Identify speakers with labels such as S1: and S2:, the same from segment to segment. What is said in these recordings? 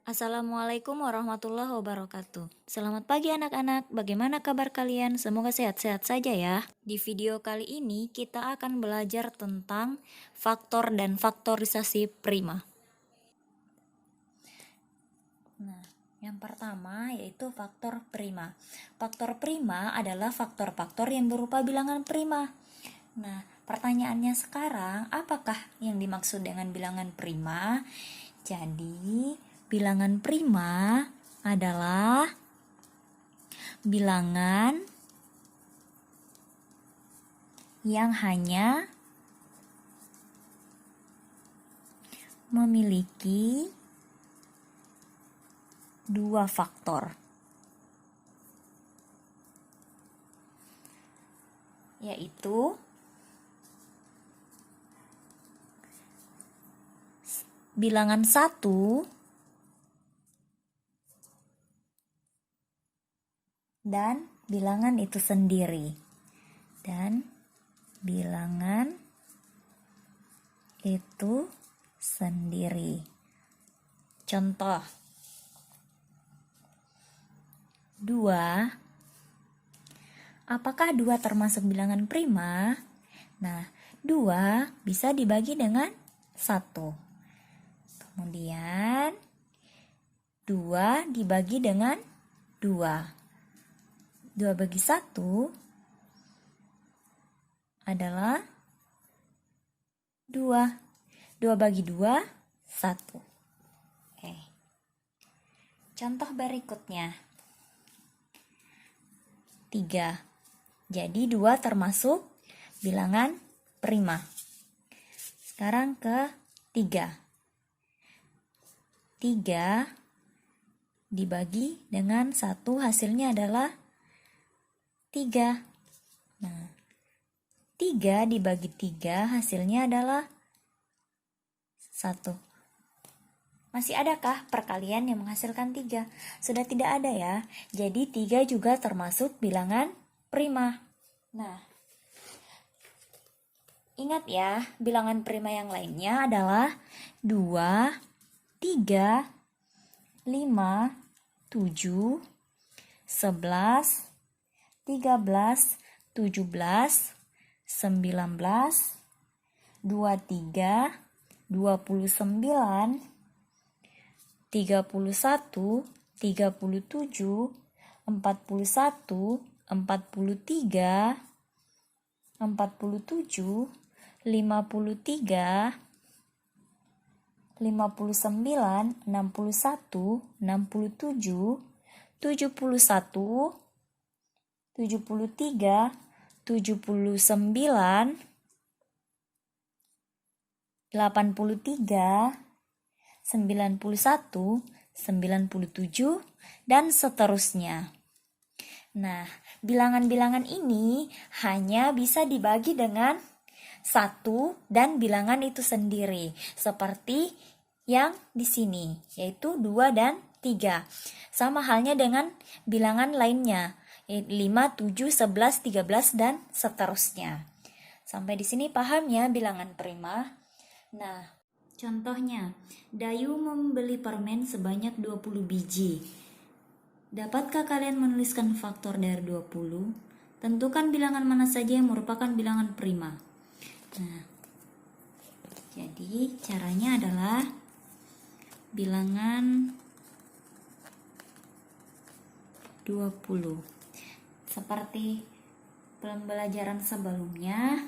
S1: Assalamualaikum warahmatullahi wabarakatuh. Selamat pagi anak-anak, bagaimana kabar kalian? Semoga sehat-sehat saja ya. Di video kali ini kita akan belajar tentang faktor dan faktorisasi prima. Nah, yang pertama yaitu faktor prima. Faktor prima adalah faktor-faktor yang berupa bilangan prima. Nah, pertanyaannya sekarang, apakah yang dimaksud dengan bilangan prima? Jadi, bilangan prima adalah bilangan yang hanya memiliki dua faktor, yaitu bilangan 1 dan bilangan itu sendiri. Dan bilangan itu sendiri. Contoh 2. Apakah 2 termasuk bilangan prima? Nah, 2 bisa dibagi dengan 1. Kemudian 2 dibagi dengan 2. 2 bagi 1 adalah 2. 2 bagi 2, 1. Oke. Contoh berikutnya. 3. Jadi 2 termasuk bilangan prima. Sekarang ke 3. 3 dibagi dengan 1 hasilnya adalah 3. Nah, 3 dibagi 3 hasilnya adalah 1. Masih adakah perkalian yang menghasilkan 3? Sudah tidak ada ya. Jadi 3 juga termasuk bilangan prima. Nah, ingat ya, bilangan prima yang lainnya adalah 2, 3, 5, 7, 11, 13, 17, 19, 23, 29, 31, 37, 41, 43, 47, 53, 59, 61, 67, 71, 73, 79, 83, 91, 97, dan seterusnya. Nah, bilangan-bilangan ini hanya bisa dibagi dengan 1 dan bilangan itu sendiri, seperti yang di sini, yaitu 2 dan 3. Sama halnya dengan bilangan lainnya, 5, 7, 11, 13, dan seterusnya. Sampai di sini paham ya bilangan prima? Nah, contohnya, Dayu membeli permen sebanyak 20 biji. Dapatkah kalian menuliskan faktor dari 20? Tentukan bilangan mana saja yang merupakan bilangan prima. Nah, jadi caranya adalah bilangan 20. Seperti pembelajaran sebelumnya,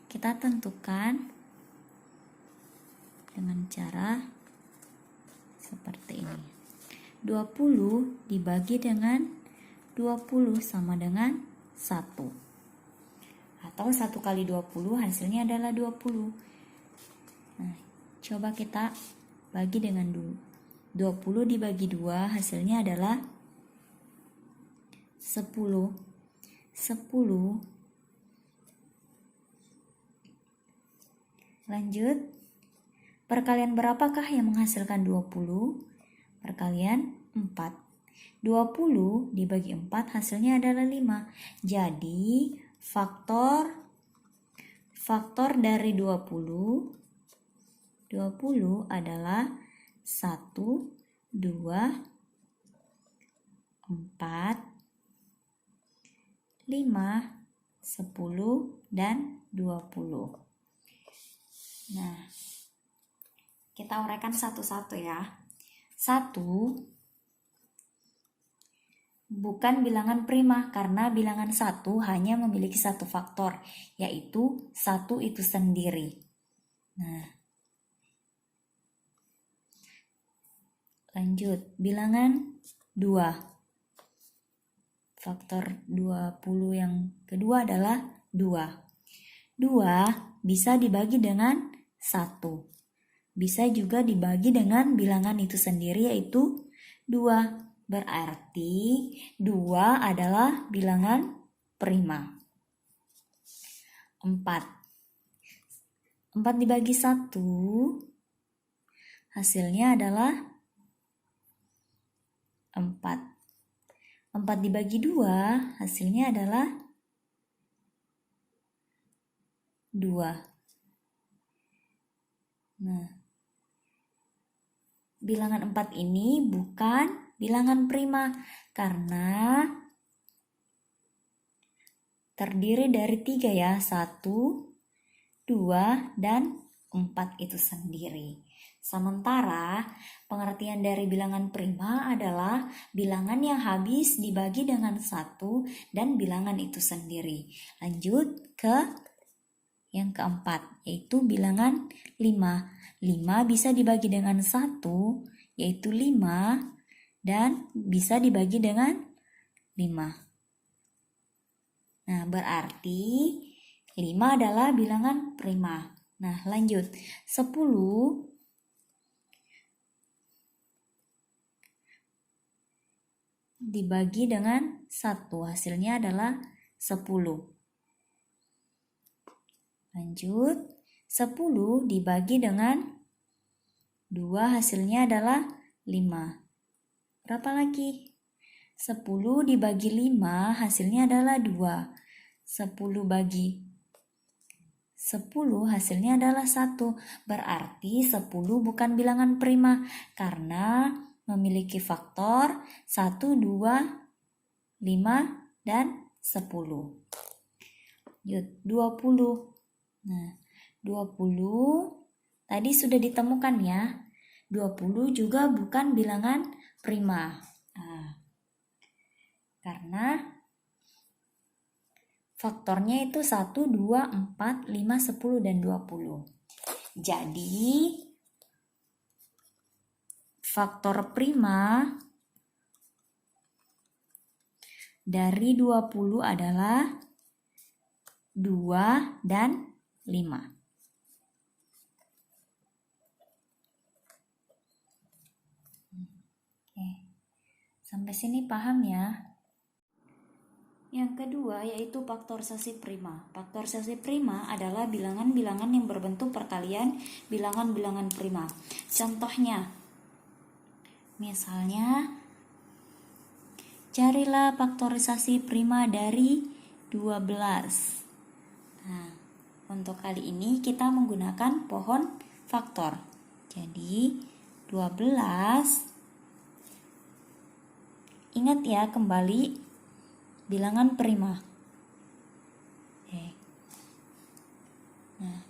S1: kita tentukan dengan cara seperti ini. 20 dibagi dengan 20 sama dengan 1. Atau 1 kali 20 hasilnya adalah 20. Nah, coba kita bagi dengan 20 dibagi 2 hasilnya adalah 10. 10. Lanjut. Perkalian berapakah yang menghasilkan 20? Perkalian 4. 20 dibagi 4 hasilnya adalah 5. Jadi faktor dari 20 adalah 1, 2, 4, 5, 10, dan 20. Nah, kita uraikan satu-satu ya. 1 bukan bilangan prima karena bilangan 1 hanya memiliki satu faktor, yaitu 1 itu sendiri. Nah, lanjut, bilangan 2. Faktor 20 yang kedua adalah 2. 2 bisa dibagi dengan 1. Bisa juga dibagi dengan bilangan itu sendiri, yaitu 2. Berarti 2 adalah bilangan prima. 4. 4 dibagi 1 hasilnya adalah 4. 4 dibagi 2 hasilnya adalah 2. Nah, bilangan 4 ini bukan bilangan prima karena terdiri dari 3 ya, 1, 2, dan 4 itu sendiri. Sementara pengertian dari bilangan prima adalah bilangan yang habis dibagi dengan 1 dan bilangan itu sendiri. Lanjut ke yang keempat, yaitu bilangan 5. 5 bisa dibagi dengan 1, yaitu 5, dan bisa dibagi dengan 5. Nah, berarti 5 adalah bilangan prima. Nah, lanjut. 10 dibagi dengan 1, hasilnya adalah 10. Lanjut, 10 dibagi dengan 2, hasilnya adalah 5. Berapa lagi? 10 dibagi 5, hasilnya adalah 2. 10 bagi 10, hasilnya adalah 1. Berarti 10 bukan bilangan prima karena memiliki faktor 1, 2, 5, dan 10. 20. Nah, 20 tadi sudah ditemukan ya. 20 juga bukan bilangan prima. Nah, karena faktornya itu 1, 2, 4, 5, 10, dan 20. Jadi, faktor prima dari 20 adalah 2 dan 5. Oke. Sampai sini paham ya? Yang kedua yaitu faktorisasi prima. Faktorisasi prima adalah bilangan-bilangan yang berbentuk perkalian bilangan-bilangan prima. Contohnya, misalnya, carilah faktorisasi prima dari 12. Nah, untuk kali ini kita menggunakan pohon faktor. Jadi, 12. Ingat ya kembali bilangan prima. Oke. Nah,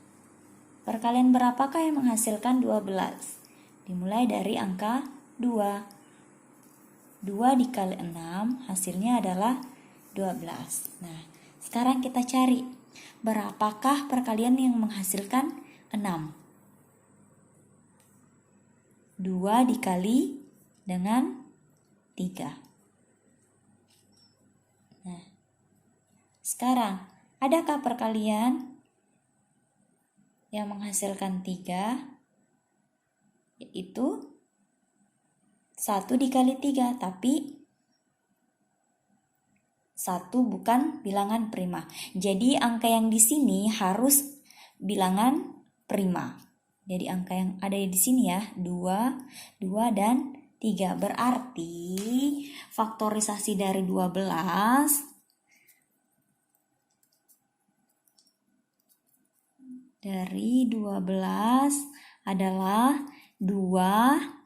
S1: perkalian berapakah yang menghasilkan 12? Dimulai dari angka 2. 2 dikali 6 hasilnya adalah 12. Nah, sekarang kita cari berapakah perkalian yang menghasilkan 6? 2 dikali dengan 3. Nah, sekarang adakah perkalian yang menghasilkan 3? Yaitu 1 dikali 3, tapi 1 bukan bilangan prima. Jadi angka yang di sini harus bilangan prima. Jadi angka yang ada di sini ya, 2, 2, dan 3. Berarti faktorisasi dari 12 adalah 2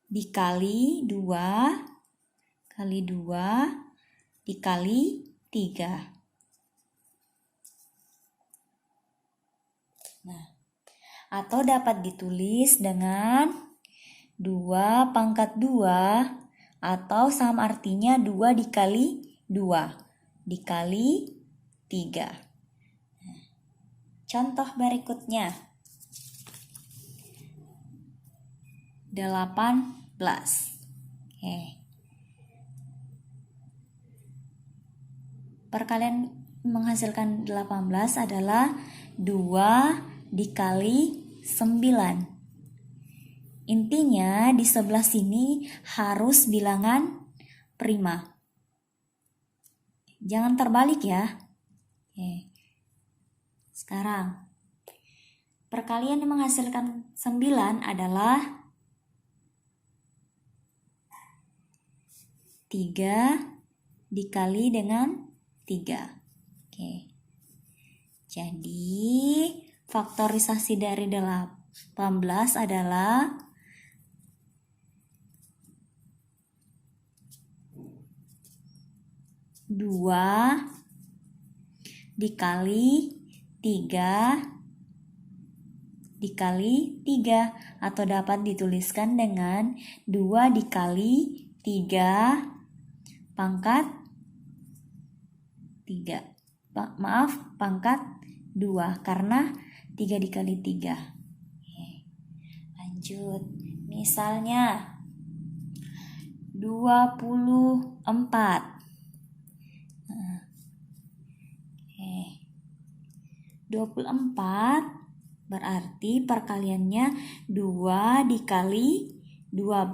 S1: dikali 2 kali 2 dikali 3. Nah, atau dapat ditulis dengan 2 pangkat 2 atau sama artinya 2 dikali 2 dikali 3. Contoh berikutnya 18. Perkalian menghasilkan 18 adalah 2 dikali 9. Intinya di sebelah sini harus bilangan prima. Jangan terbalik ya. Sekarang perkalian yang menghasilkan 9 adalah 3 dikali dengan 3. Jadi faktorisasi dari 18 adalah 2 dikali 3 dikali 3 atau dapat dituliskan dengan 2 dikali 3 pangkat 3. Pangkat 2 karena 3 dikali 3. Lanjut. Misalnya 24. 24 berarti perkaliannya 2 dikali 12.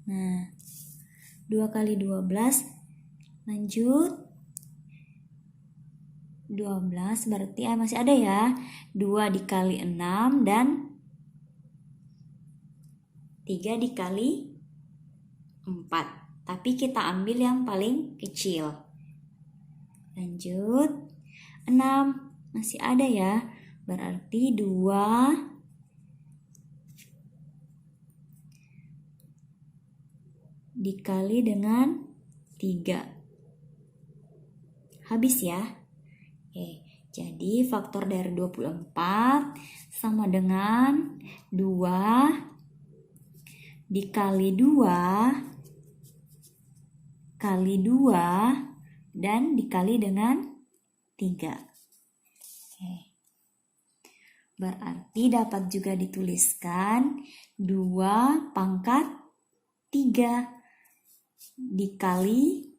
S1: Nah, 2 kali 12 lanjut 12 berarti masih ada ya 2 dikali 6 dan 3 dikali 4. Tapi kita ambil yang paling kecil. Lanjut 6 masih ada ya, berarti 2 dikali dengan 3. Habis ya. Jadi faktor dari 24 sama dengan 2 dikali 2 kali 2 dan dikali dengan 3. Berarti dapat juga dituliskan 2 pangkat 3 dikali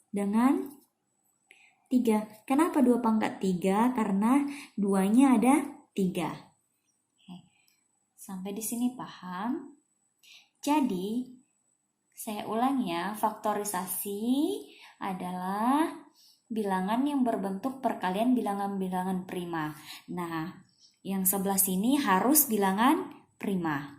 S1: dengan 3. Kenapa 2 pangkat 3? Karena 2-nya ada 3. Sampai di sini paham? Jadi, saya ulang ya, faktorisasi adalah bilangan yang berbentuk perkalian bilangan-bilangan prima. Nah, yang sebelah sini harus bilangan prima.